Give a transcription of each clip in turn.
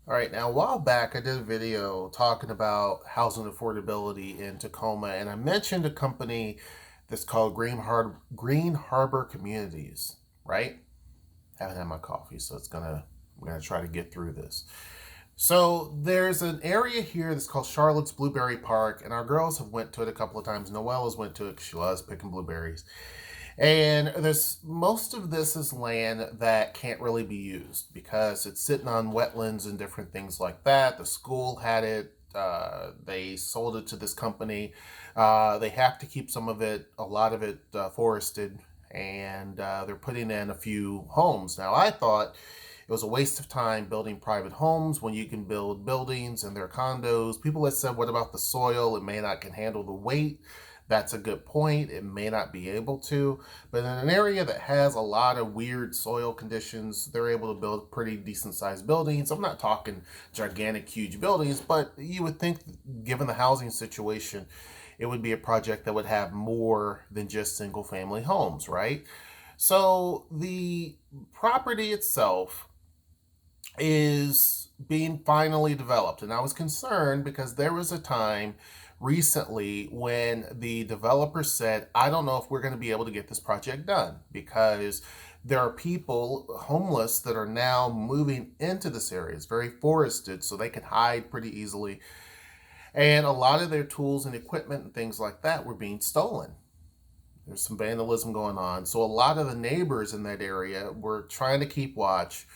All right, now a while back I did a video talking about housing affordability in Tacoma, and I mentioned a company that's called Green Harbor Communities, right? Haven't had my coffee, so we're gonna try to get through this. So there's an area here that's called Charlotte's Blueberry Park, and our girls have went to it a couple of times. Noelle has went to it because she loves picking blueberries. And there's most of this is land that can't really be used because it's sitting on wetlands and different things like that. The school had it. They sold it to this company. They have to keep some of it, a lot of it, forested, and they're putting in a few homes. Now, I thought it was a waste of time building private homes when you can build buildings and their condos. People have said, what about the soil? It may not can handle the weight. That's a good point. It may not be able to, but in an area that has a lot of weird soil conditions, they're able to build pretty decent sized buildings. I'm not talking gigantic, huge buildings, but you would think, given the housing situation, it would be a project that would have more than just single family homes, right? So the property itself is being finally developed. And I was concerned because there was a time recently when the developer said, I don't know if we're going to be able to get this project done because there are people homeless that are now moving into this area. It's very forested, so they can hide pretty easily. And a lot of their tools and equipment and things like that were being stolen. There's some vandalism going on. So a lot of the neighbors in that area were trying to keep watch,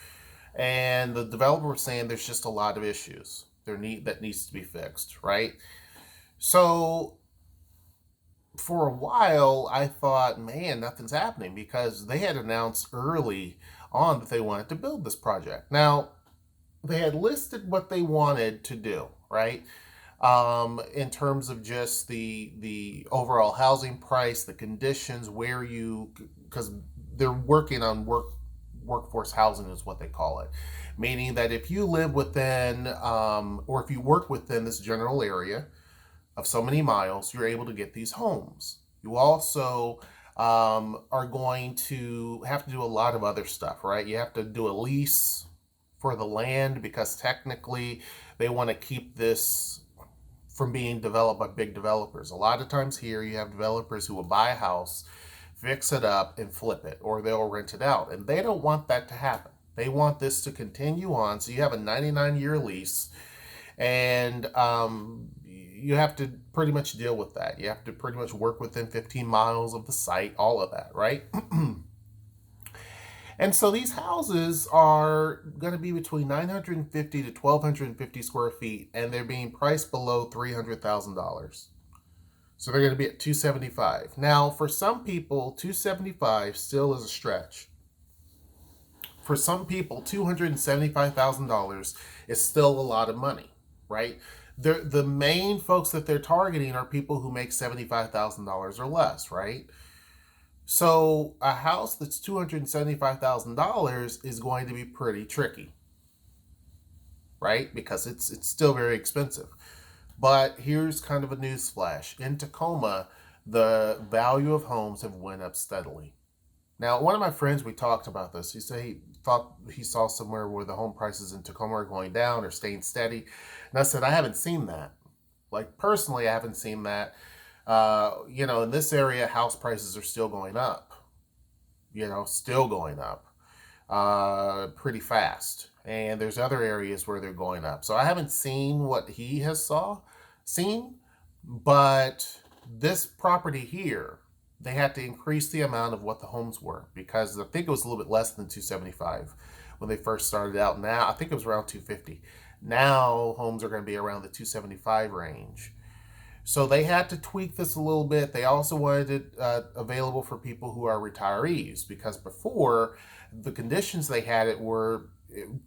and the developer was saying there's just a lot of issues that needs to be fixed, right? So for a while, I thought, man, nothing's happening because they had announced early on that they wanted to build this project. Now, they had listed what they wanted to do, right? In terms of just the overall housing price, the conditions, because they're working on workforce housing is what they call it, meaning that if you live within or if you work within this general area of so many miles, you're able to get these homes. You also are going to have to do a lot of other stuff, right? You have to do a lease for the land because technically they want to keep this from being developed by big developers. A lot of times here you have developers who will buy a house, fix it up, and flip it, or they'll rent it out. And they don't want that to happen. They want this to continue on. So you have a 99-year lease, and you have to pretty much deal with that. You have to pretty much work within 15 miles of the site, all of that, right? And so these houses are going to be between 950 to 1,250 square feet, and they're being priced below $300,000. So they're going to be at 275. Now, for some people, 275 still is a stretch. For some people, $275,000 is still a lot of money, right? The main folks that they're targeting are people who make $75,000 or less, right? So a house that's $275,000 is going to be pretty tricky, right? Because it's still very expensive. But here's kind of a news flash. In Tacoma, the value of homes have went up steadily. Now, one of my friends, we talked about this. He said he thought he saw somewhere where the home prices in Tacoma are going down or staying steady. And I said, I haven't seen that. Like, personally, I haven't seen that. In this area, house prices are still going up, still going up pretty fast. And there's other areas where they're going up. So I haven't seen what he has seen, but this property here, they had to increase the amount of what the homes were because I think it was a little bit less than 275 when they first started out. Now I think it was around 250. Now homes are going to be around the 275 range. So they had to tweak this a little bit. They also wanted it available for people who are retirees because before the conditions they had it were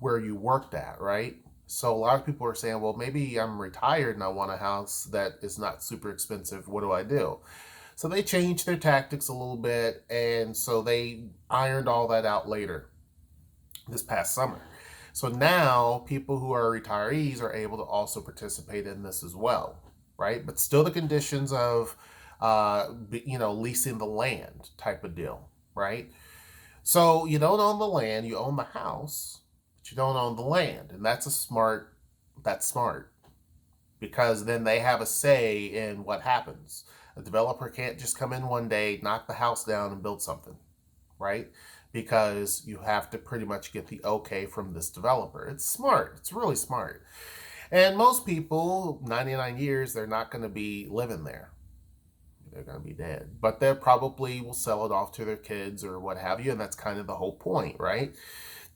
where you worked at, right? So a lot of people are saying, well, maybe I'm retired and I want a house that is not super expensive. What do I do? So they changed their tactics a little bit, and so they ironed all that out later this past summer. So now people who are retirees are able to also participate in this as well, right? But still the conditions of, leasing the land type of deal, right? So you don't own the land, you own the house, but but you don't own the land. And that's smart, because then they have a say in what happens. A developer can't just come in one day, knock the house down, and build something, right? Because you have to pretty much get the okay from this developer. It's smart. It's really smart. And most people, 99 years, they're not going to be living there. They're going to be dead. But they probably will sell it off to their kids or what have you, and that's kind of the whole point, right?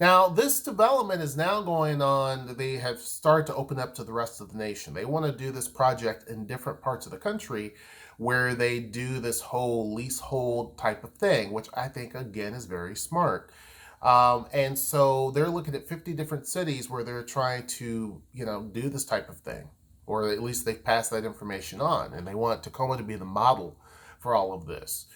Now, this development is now going on. They have started to open up to the rest of the nation. They want to do this project in different parts of the country where they do this whole leasehold type of thing, which I think, again, is very smart. And so they're looking at 50 different cities where they're trying to, do this type of thing, or at least they've passed that information on, and they want Tacoma to be the model for all of this.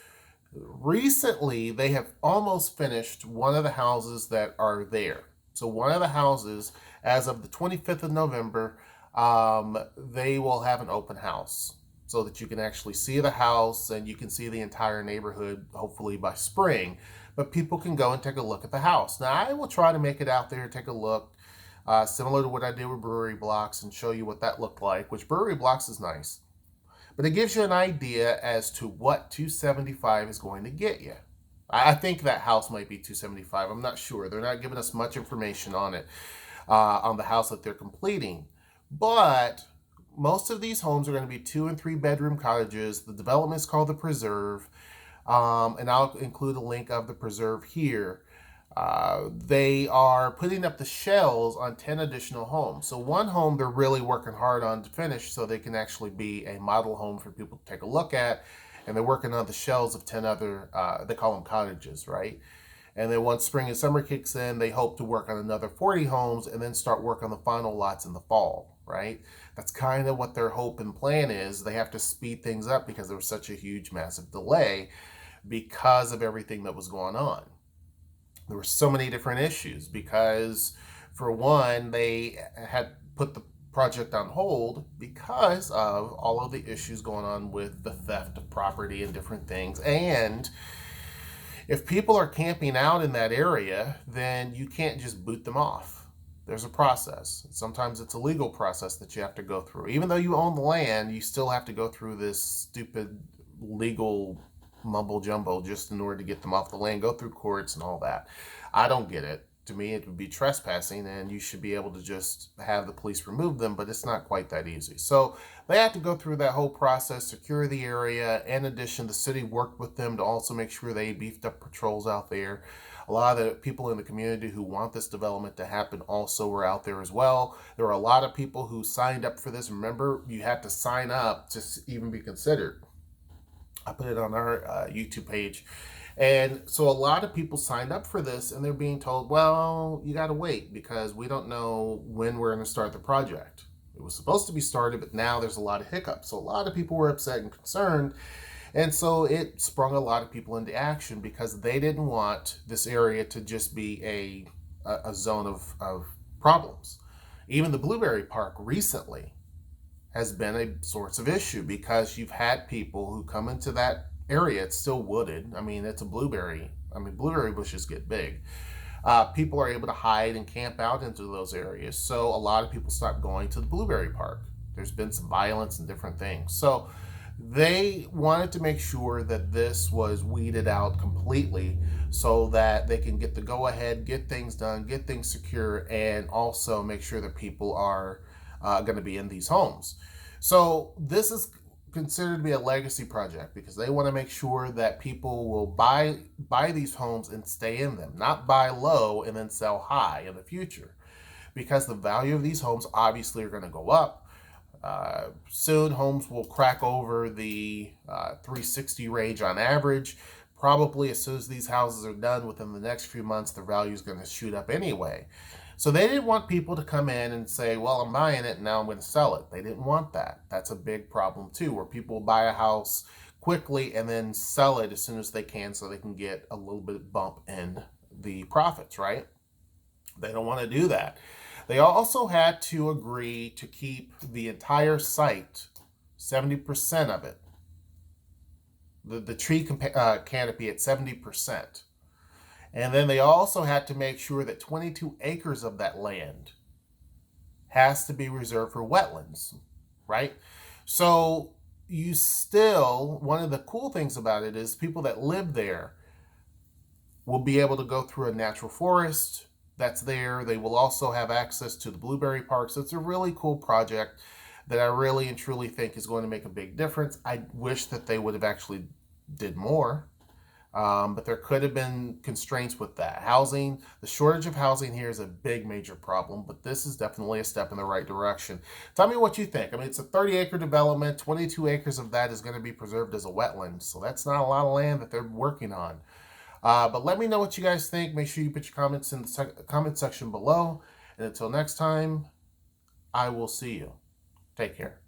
Recently, they have almost finished one of the houses that are there. So one of the houses, as of the 25th of November, they will have an open house so that you can actually see the house and you can see the entire neighborhood, hopefully by spring. But people can go and take a look at the house. Now, I will try to make it out there, take a look, similar to what I did with Brewery Blocks, and show you what that looked like, which Brewery Blocks is nice. But it gives you an idea as to what 275 is going to get you. I think that house might be 275. I'm not sure. They're not giving us much information on it, on the house that they're completing. But most of these homes are going to be 2 and 3 bedroom cottages. The development is called the Preserve, and I'll include a link of the Preserve here. They are putting up the shells on 10 additional homes. So one home they're really working hard on to finish so they can actually be a model home for people to take a look at. And they're working on the shells of 10 other, they call them cottages, right? And then once spring and summer kicks in, they hope to work on another 40 homes and then start work on the final lots in the fall, right? That's kind of what their hope and plan is. They have to speed things up because there was such a huge, massive delay because of everything that was going on. There were so many different issues because, for one, they had put the project on hold because of all of the issues going on with the theft of property and different things. And if people are camping out in that area, then you can't just boot them off. There's a process. Sometimes it's a legal process that you have to go through. Even though you own the land, you still have to go through this stupid legal mumbo jumbo just in order to get them off the land, go through courts and all that. I don't get it. To me, it would be trespassing, and you should be able to just have the police remove them, but it's not quite that easy. So they have to go through that whole process, secure the area. In addition, the city worked with them to also make sure they beefed up patrols out there. A lot of the people in the community who want this development to happen also were out there as well. There were a lot of people who signed up for this. Remember, you had to sign up to even be considered. I put it on our YouTube page. And so a lot of people signed up for this, and they're being told, well, you got to wait because we don't know when we're going to start the project. It was supposed to be started, but now there's a lot of hiccups. So a lot of people were upset and concerned. And so it sprung a lot of people into action because they didn't want this area to just be a zone of problems. Even the Blueberry Park recently has been a source of issue because you've had people who come into that area. It's still wooded. I mean, it's a blueberry. Blueberry bushes get big. People are able to hide and camp out into those areas. So a lot of people stopped going to the Blueberry Park. There's been some violence and different things. So they wanted to make sure that this was weeded out completely so that they can get the go ahead, get things done, get things secure, and also make sure that people are going to be in these homes. So this is considered to be a legacy project because they want to make sure that people will buy these homes and stay in them, not buy low and then sell high in the future, because the value of these homes obviously are going to go up. Soon homes will crack over the 360 range on average. Probably as soon as these houses are done within the next few months, the value is going to shoot up anyway. So they didn't want people to come in and say, well, I'm buying it and now I'm going to sell it. They didn't want that. That's a big problem too, where people buy a house quickly and then sell it as soon as they can so they can get a little bit bump in the profits, right? They don't want to do that. They also had to agree to keep the entire site, 70% of it, the tree canopy at 70%. And then they also had to make sure that 22 acres of that land has to be reserved for wetlands, right? So you still, one of the cool things about it is people that live there will be able to go through a natural forest that's there. They will also have access to the blueberry park. So it's a really cool project that I really and truly think is going to make a big difference. I wish that they would have actually did more. But there could have been constraints with that. Housing, the shortage of housing here is a big major problem, but this is definitely a step in the right direction. Tell me what you think. I mean, it's a 30-acre development. 22 acres of that is going to be preserved as a wetland, so that's not a lot of land that they're working on. But let me know what you guys think. Make sure you put your comments in the comment section below. And until next time, I will see you. Take care.